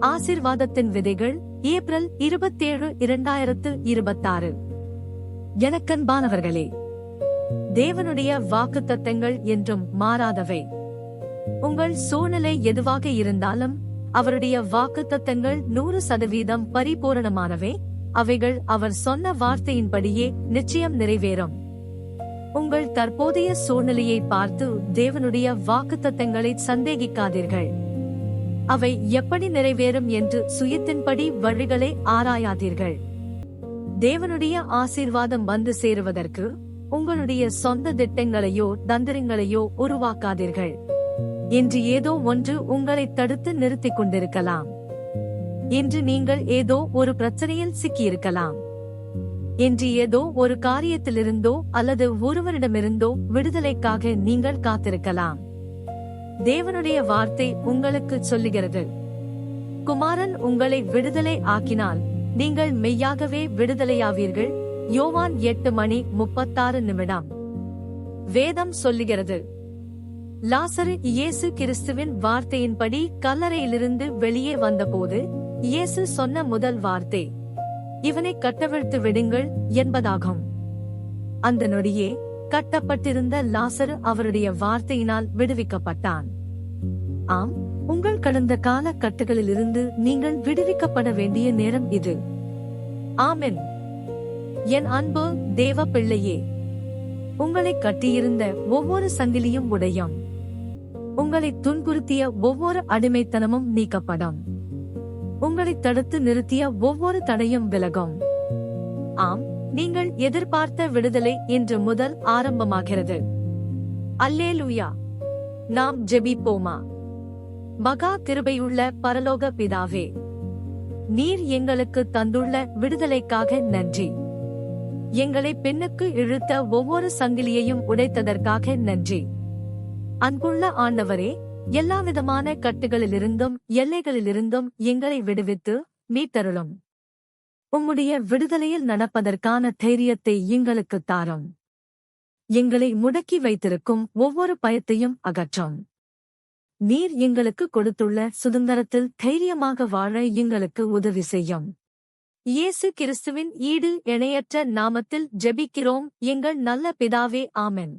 ஆசீர்வாதத்தின் விதைகள் ஏப்ரல் 27, 2026. எனக்கன்பானவர்களே, தேவனுடைய வாக்குத்தத்தங்கள் என்றும் மாறாதவை. உங்கள் சூழ்நிலை எதுவாக இருந்தாலும் அவருடைய வாக்குத்தத்தங்கள் 100% பரிபூரணமானவை. அவைகள் அவர் சொன்ன வார்த்தையின்படியே நிச்சயம் நிறைவேறும். உங்கள் தற்போதைய சூழ்நிலையை பார்த்து தேவனுடைய வாக்குத்தத்தங்களை சந்தேகிக்காதீர்கள். அவை எப்படி நிறைவேறும் என்று சுயத்தின்படி வழிகளை ஆராயாதீர்கள். தேவனுடைய ஆசீர்வாதம் வந்து சேருவதற்கு உங்களுடைய சொந்த திட்டங்களையோ தந்திரங்களையோ உருவாக்காதீர்கள். இன்று ஏதோ ஒன்று உங்களை தடுத்து நிறுத்திக் கொண்டிருக்கலாம். இன்று நீங்கள் ஏதோ ஒரு பிரச்சனையில் சிக்கியிருக்கலாம். இன்று ஏதோ ஒரு காரியத்திலிருந்தோ அல்லது ஒருவரிடமிருந்தோ விடுதலைக்காக நீங்கள் காத்திருக்கலாம். தேவனுடைய வார்த்தை உங்களுக்கு சொல்லுகிறது, குமாரன் உங்களை விடுதலை ஆக்கினால் நீங்கள் மெய்யாகவே விடுதலையாவீர்கள். யோவான் 8:36. வேதம் சொல்லுகிறது, லாசரு இயேசு கிறிஸ்துவின் வார்த்தையின்படி கல்லறையிலிருந்து வெளியே வந்தபோது இயேசு சொன்ன முதல் வார்த்தை, இவனை கட்டவிழ்த்து விடுங்கள் என்பதாகும். அந்த நொடியே கட்டப்பட்டிருந்த லாசரு அவருடைய வார்த்தையினால் விடுவிக்கப்பட்டான். ஆம், உங்கள் கடந்த கால கட்டுகளிலிருந்து நீங்கள் விடுவிக்கப்பட வேண்டிய நேரம் இது. ஆமென். என் அன்பு தேவ பிள்ளையே, உங்களை கட்டியிருந்த ஒவ்வொரு சங்கிலியும் உடையும். உங்களை துன்புறுத்திய ஒவ்வொரு அடிமைத்தனமும் நீக்கப்படும். உங்களை தடுத்து நிறுத்திய ஒவ்வொரு தடையும் விலகும். ஆம், நீங்கள் எதிர்பார்த்த விடுதலை இன்று முதல் ஆரம்பமாகிறது. அல்லேலூயா. நாம் ஜெபிப்போமா? மகா கிருபையுள்ள பரலோக பிதாவே, நீர் எங்களுக்கு தந்துள்ள விடுதலைக்காக நன்றி. எங்களை பின்னுக்கு இழுத்த ஒவ்வொரு சங்கிலியையும் உடைத்ததற்காக நன்றி. அன்புள்ள ஆண்டவரே, எல்லாவிதமான கட்டுகளிலிருந்தும் எல்லைகளிலிருந்தும் எங்களை விடுவித்து மீட்டருளும். உம்முடைய விடுதலையில் நடப்பதற்கான தைரியத்தை எங்களுக்கு தாரும். எங்களை முடக்கி வைத்திருக்கும் ஒவ்வொரு பயத்தையும் அகற்றும். நீர் எங்களுக்கு கொடுத்துள்ள சுதந்திரத்தில் தைரியமாக வாழ எங்களுக்கு உதவி செய்யும். இயேசு கிறிஸ்துவின் ஈடு இணையற்ற நாமத்தில் ஜெபிக்கிறோம் எங்கள் நல்ல பிதாவே. ஆமென்.